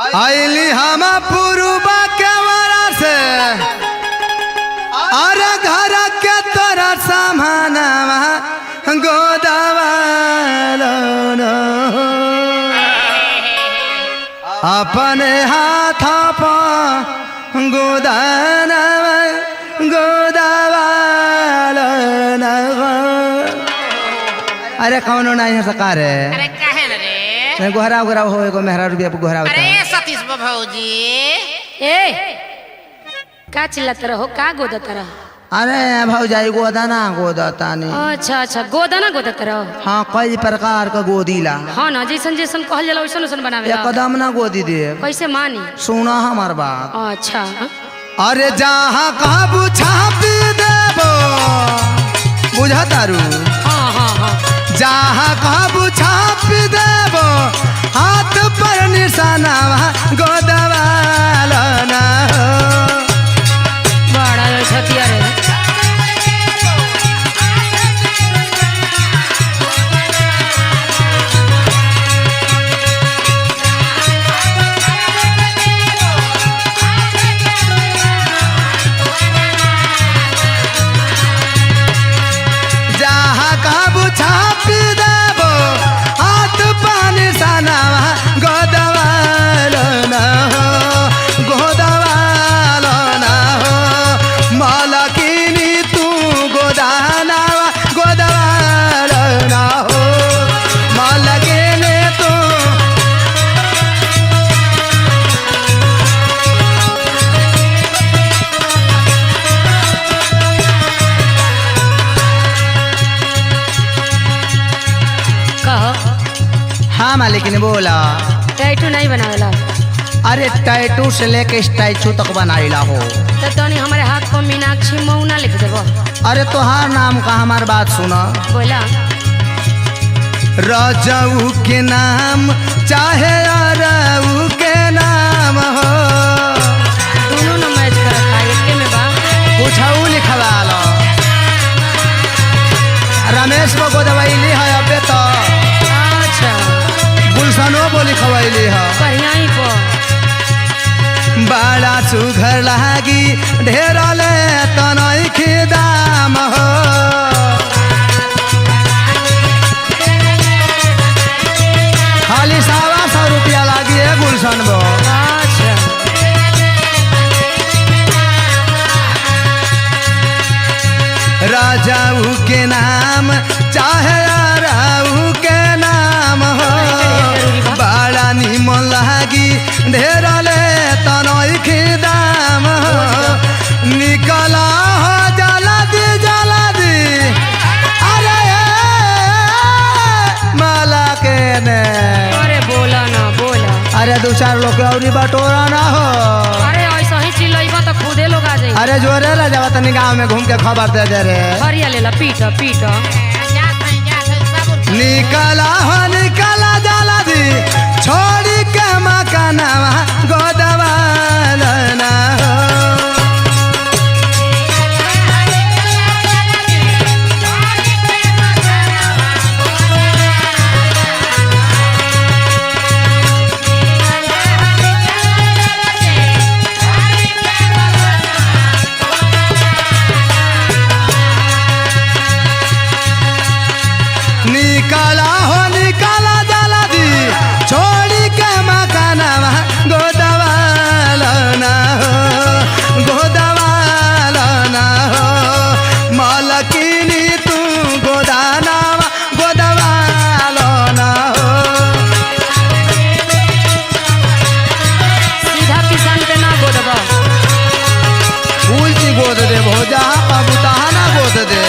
आईली हम पुरुबा के वरा से अरे घर के तोरा सामानवा गोदावा अपने हाथ पर गोदानवा गोदावा अरे कौन नहीं है सकार अरे काहे न रे गोहरा गोहरा हो एगो मेहरा रुपया गोहरा होता अरे सतीश भौजी ए का चिल्लात रहो का गोदत रहो अरे भौजाई गोदाना गोदतानी अच्छा अच्छा गोदना गोदत रहो हाँ कई प्रकार का गोदीला हाँ ना जैसन जैसन कहल जाला वैसन वैसन बनावे एकदम ना गोदी दे कैसे मानी सुना हमार बात अच्छा अरे जहाँ कहबू छापी देबो बुझा तारू हाँ हाँ हाँ जहाँ कहबू छापी देबो हाथ पर निशाना गोदवा ना बड़ा छतिया रे जहाँ कहबू छापी देबो हाथ पानी सनावा गोदवाल ना हो गोदवाल ना हो मालकिनी तू गोदानावा गोदवाल ना हो मालकिनी तू कहो हाँ मालिकिनी बोला टैटू नहीं बनावेला अरे टैटू से लेके स्टैचू तक बनाइला हो तो तनी हमारे हाथ पर मीनाक्षी मौना लिख देबो अरे तोहार नाम का हमार बात सुना बोला राजाऊ के नाम चाहे अरऊ के नाम हो दोनों न मैच करता एके में बा कुछऊ लिखवा लो रमेश को गोदवैली है अबे तो अच्छा गुलशनो बोली खवैली है बढ़िया ही को बड़ा सुघर लागी ढेर ले तनई के दाम हो खाली 100 रुपया लागी है गुलशन बो अच्छा राजाऊ के नाम चाहे राऊ के नाम हो बड़ा निमन लागी ढेर ले तनई के दाम हो निकला हो जला दी अरे माला के ने अरे बोला ना बोला अरे 2-4 लोग और बटोरा ना हो अरे ऐसा ही चिल्लाइबा तो खुदे लोग आ जाई अरे जोरे ला जावा तनी गाँव में घूम के खबर दे दे रे हरिया लेला पीट पीट निकला हो निकला जाला दी छोड़ी के मकानवा गोदवाल ना हो निकला हो निकला जाला दी छोड़ी के मकानवा गोदवाल ना हो गोदवाल ना हो मालकिनी तू गोदानावा गोदवाल ना हो सीधा किसान पे ना गोदबा फूल की गोद दे भोजा बाबू तहा ना गोद दे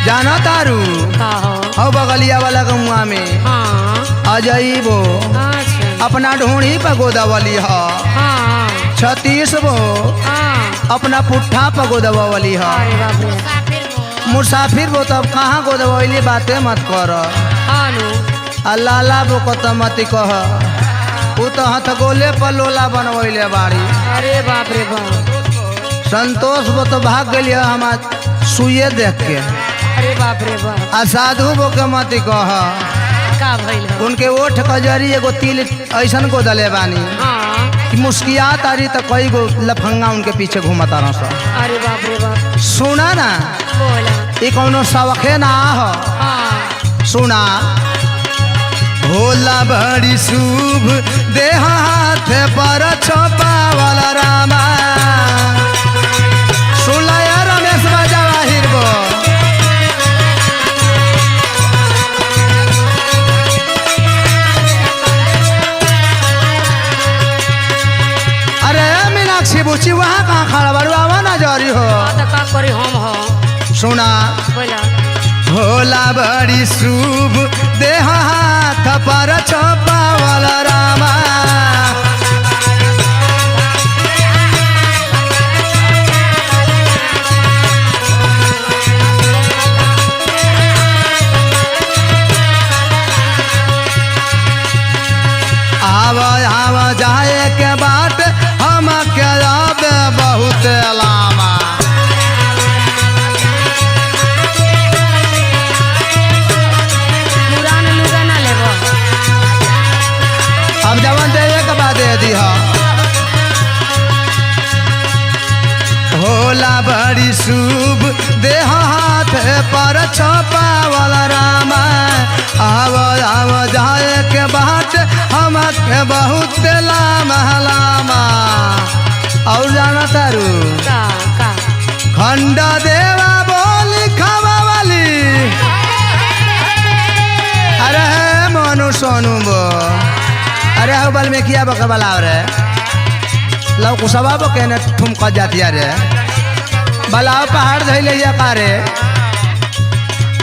जाना तारू कहो हो बगलिया वाला गमुआ में हाँ अजईबो अच्छा अपना ढूंढी पर गोदावली ह हाँ 36 बो हाँ अपना पुट्ठा पर गोदवावली ह अरे बाप रे मुसाफिर बो तब कहाँ गोदवैली बातें मत कर हाँ नु अल्लाह बो को तो मत कह उ तो हथ गोले पर लोला बनवैले बाड़ी अरे बाप रे बाप संतोष बो तो भाग गलिया हमार सुइए देख के अरे बाप रे बाप आ साधु बो के मत कह का भइल हो? उनके ओठ कजरी एगो तिल ऐसन को दले बानी हाँ। कि मुस्किया तारी तो कई गो लफंगा उनके पीछे घूमता रह सो। अरे बाप रे बाप। सुना ना बोला। ये कौनो सवखे ना हो। हाँ। सुना भोला बड़ी शुभ देह हाथ पर छोपा वाला रामा। सुनला यार रमेश बाजावाहिर बो। अरे मीनाक्षी बुची वहाँ कहाँ खड़ा बारू आवा ना जारी हो। तो का करी हम हो। सुना बोला। भोला बड़ी शुभ देह हाथ पर छोपा वाला रामा। आव आव जाए के बाट हम के अब बहुत लामा। पुरान लुगा ना लेबो। अब जवन देवे के बाद दे दी हो। भोला बड़ी शुभ देह हाथ पर छोपा वाला रामा। आव आव जाए के बाट हम के बहुत लामा लामा। और जाना तारू का का खंडा देवा बोली खावा वाली। अरे मनु सोनू बो। अरे हो बल में किया बका बलाव रे लव कुसबा बो केने ठुमक जाती रे बलाव पहाड़ धइले या पारे।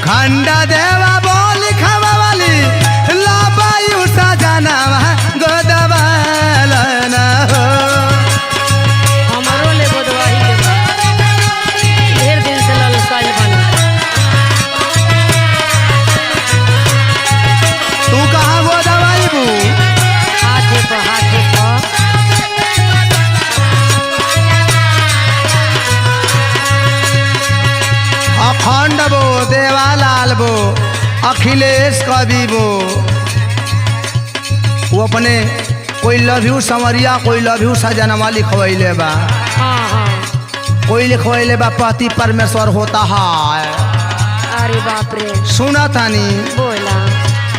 खंडा देवा बोली खावा वाली लाबायु सजना गोदबाल ना हो। हमरो लेबो दवाई लेबो। ढेर दिन से लल साइल बनी। तू कहाँ वो दवाई बू। हाथे पर हाथे पर। अखंड बो देवालाल बो अखिलेश कवि बो। वो अपने कोई लव यू समरिया कोई लव यू सजनमा लिखवैले बा। हाँ हाँ। कोई लिखवैले बा पति परमेश्वर होता है। अरे बाप रे। सुना तानी बोला।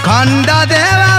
खंडा देवा